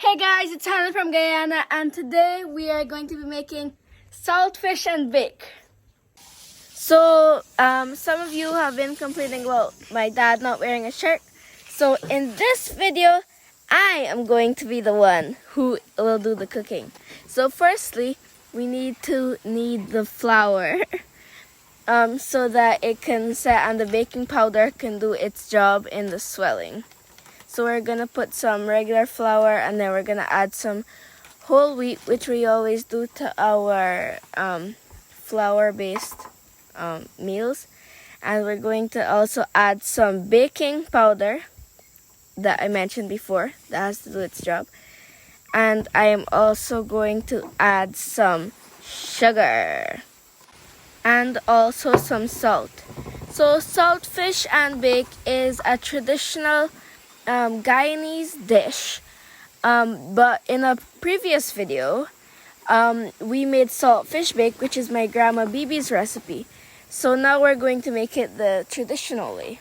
Hey guys, it's Hannah from Guyana, and today we are going to be making saltfish and bake. So, some of you have been complaining about my dad not wearing a shirt. So in this video, I am going to be the one who will do the cooking. So firstly, we need to knead the flour so that it can set and the baking powder can do its job in the swelling. So we're gonna put some regular flour and then we're gonna add some whole wheat, which we always do to our flour-based meals. And we're going to also add some baking powder that I mentioned before that has to do its job. And I am also going to add some sugar and also some salt. So saltfish and bake is a traditional Guyanese dish, but in a previous video we made saltfish bake, which is my grandma Bibi's recipe. So now we're going to make it the traditional way.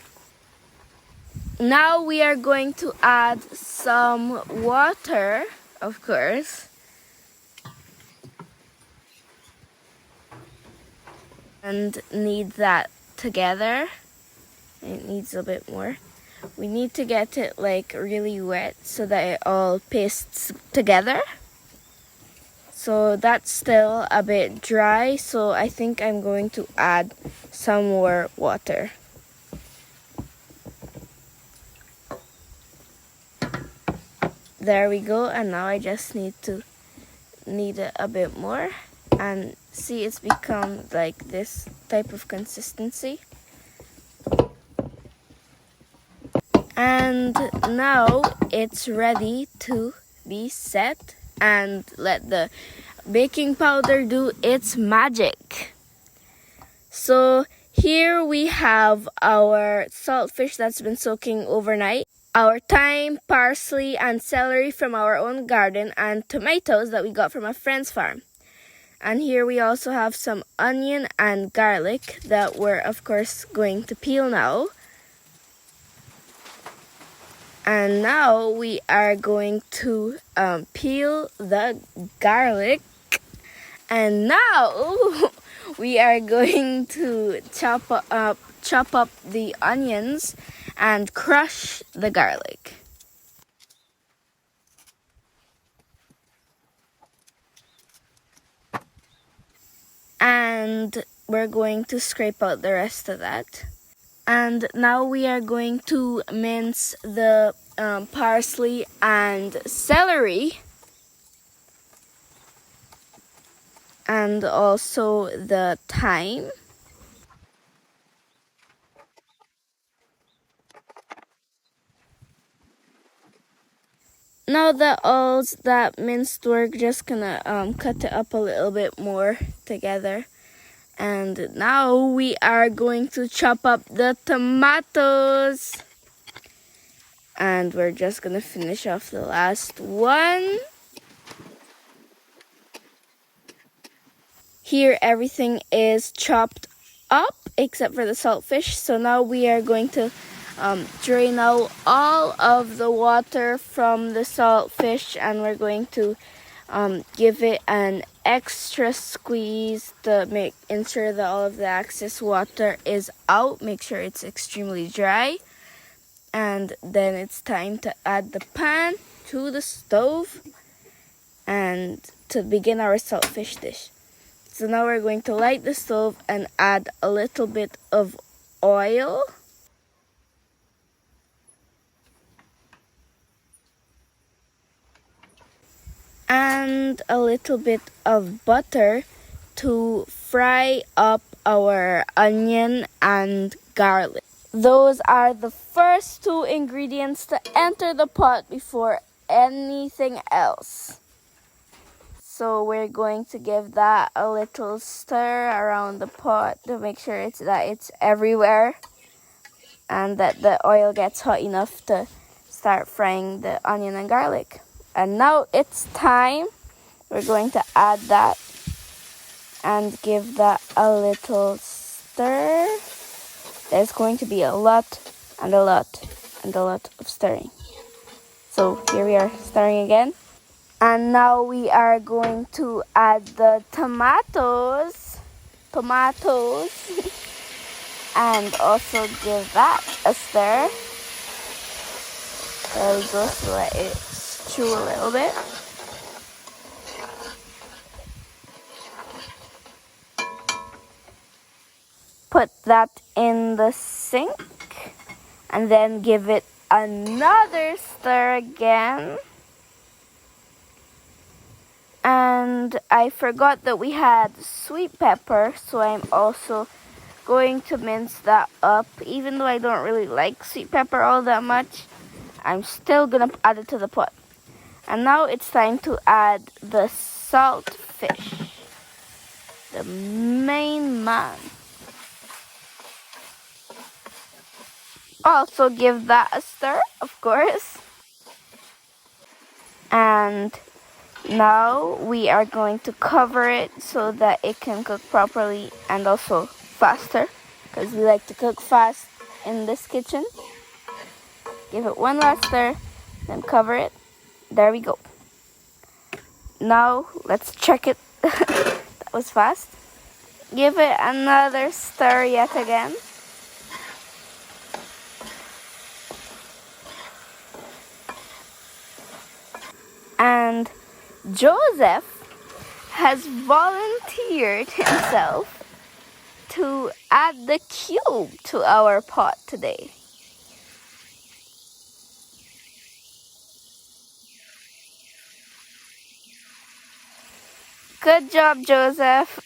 Now we are going to add some water, of course, and knead that together. It needs a bit more. We need to get it like really wet so that it all pastes together. So that's still a bit dry, so I think I'm going to add some more water. There we go, and now I just need to knead it a bit more, and see, it's become like this type of consistency. And now it's ready to be set and let the baking powder do its magic. So here we have our saltfish that's been soaking overnight, our thyme, parsley, and celery from our own garden, and tomatoes that we got from a friend's farm. And here we also have some onion and garlic that we're of course going to peel now. And now we are going to peel the garlic. And now we are going to chop up the onions and crush the garlic. And we're going to scrape out the rest of that. And now we are going to mince the parsley and celery, and also the thyme. Now that all's that minced, we're just gonna cut it up a little bit more together. And now we are going to chop up the tomatoes. And we're just going to finish off the last one. Here everything is chopped up except for the saltfish. So now we are going to drain out all of the water from the saltfish, and we're going to give it an extra squeeze to ensure that all of the excess water is out. Make sure it's extremely dry. And then it's time to add the pan to the stove and to begin our saltfish dish. So now we're going to light the stove and add a little bit of oil. And a little bit of butter to fry up our onion and garlic. Those are the first two ingredients to enter the pot before anything else. So we're going to give that a little stir around the pot to make sure it's everywhere and that the oil gets hot enough to start frying the onion and garlic. And now it's time. We're going to add that and give that a little stir. There's going to be a lot and a lot and a lot of stirring. So here we are stirring again. And now we are going to add the tomatoes. And also give that a stir. There we go, so let it stew a little bit. Put that in the sink and then give it another stir again. And I forgot that we had sweet pepper, so I'm also going to mince that up. Even though I don't really like sweet pepper all that much, I'm still gonna add it to the pot. And now it's time to add the saltfish, the main man. Also give that a stir, of course. And now we are going to cover it so that it can cook properly and also faster, because we like to cook fast in this kitchen. Give it one last stir, then cover it. There we go. Now let's check it. That was fast. Give it another stir yet again. And Joseph has volunteered himself to add the cube to our pot today. Good job, Joseph.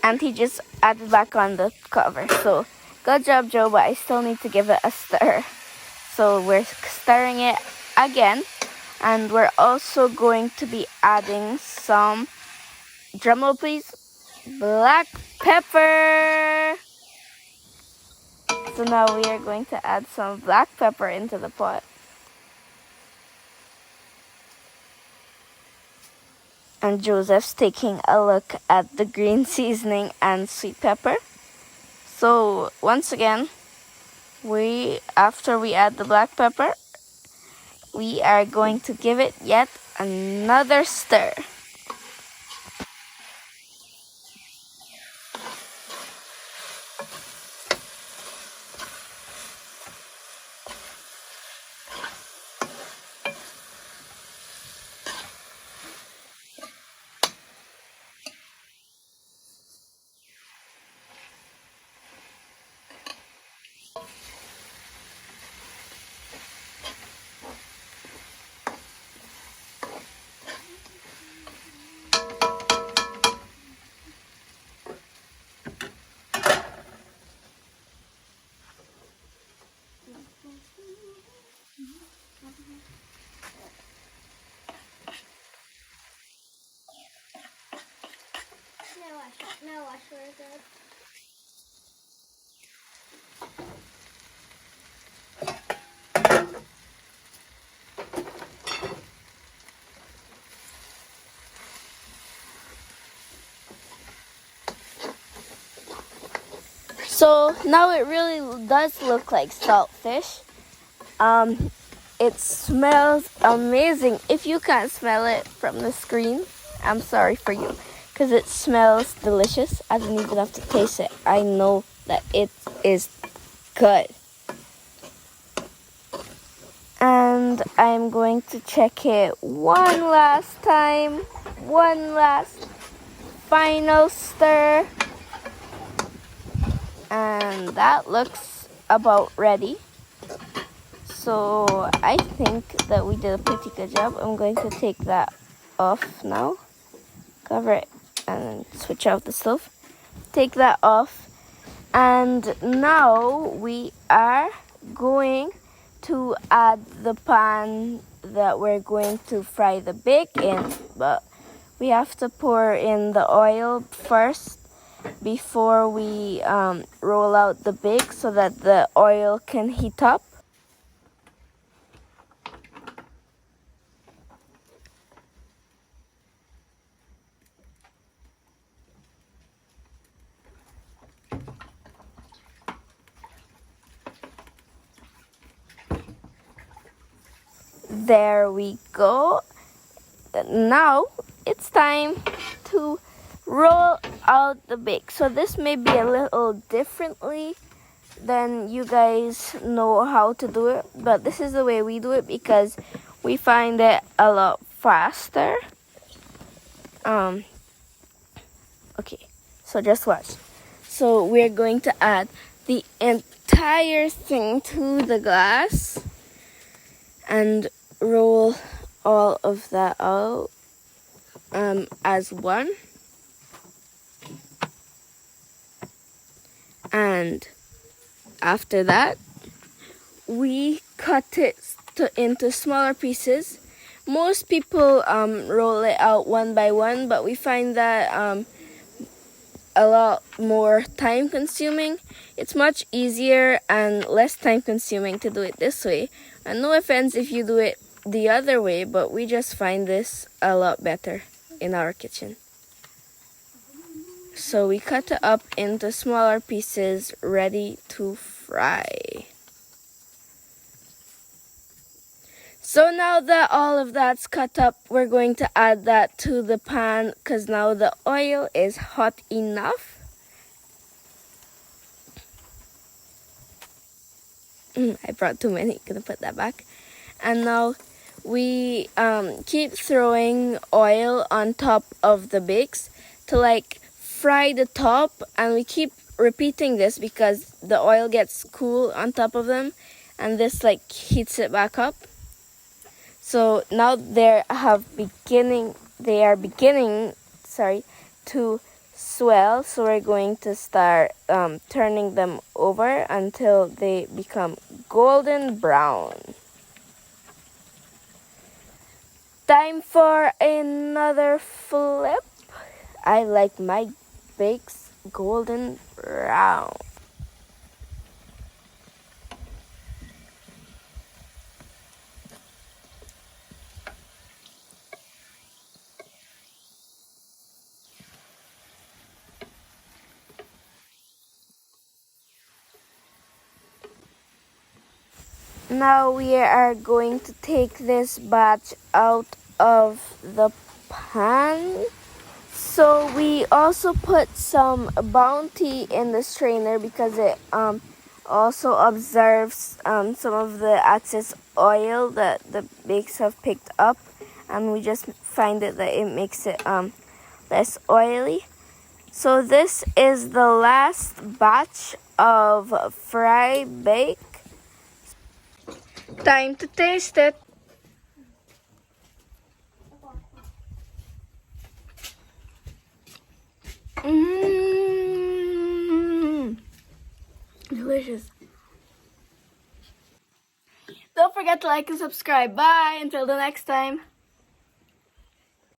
And he just added back on the cover. So good job, Joe, but I still need to give it a stir. So we're stirring it again. And we're also going to be adding some, drumroll please, black pepper. So now we are going to add some black pepper into the pot. And Joseph's taking a look at the green seasoning and sweet pepper. So once again, after we add the black pepper, we are going to give it yet another stir. Now watch where it goes. So now it really does look like saltfish. It smells amazing. If you can't smell it from the screen, I'm sorry for you, because it smells delicious. I don't even have to taste it. I know that it is good. And I'm going to check it one last time. One last final stir. And that looks about ready. So I think that we did a pretty good job. I'm going to take that off now. Cover it and switch out the stove. Take that off. And now we are going to add the pan that we're going to fry the bake in. But we have to pour in the oil first before we roll out the bake so that the oil can heat up. There we go. Now it's time to roll out the bake. So this may be a little differently than you guys know how to do it, but this is the way we do it because we find it a lot faster. Okay, so just watch. So we're going to add the entire thing to the glass and roll all of that out as one. And after that, we cut it into smaller pieces. Most people roll it out one by one, but we find that a lot more time consuming. It's much easier and less time consuming to do it this way. And no offense if you do it the other way, but we just find this a lot better in our kitchen. So we cut it up into smaller pieces ready to fry. So now that all of that's cut up, we're going to add that to the pan because now the oil is hot enough. I brought too many, gonna put that back. And now we keep throwing oil on top of the bakes to like fry the top, and we keep repeating this because the oil gets cool on top of them and this like heats it back up. So now they are beginning to swell, so we're going to start turning them over until they become golden brown. Time for another flip. I like my bakes golden brown. Now we are going to take this batch out of the pan. So we also put some Bounty in the strainer because it also observes some of the excess oil that the bakes have picked up, and we just find that it makes it less oily. So this is the last batch of fry bake. Time to taste it. Delicious. Don't forget to like and subscribe. Bye. Until the next time.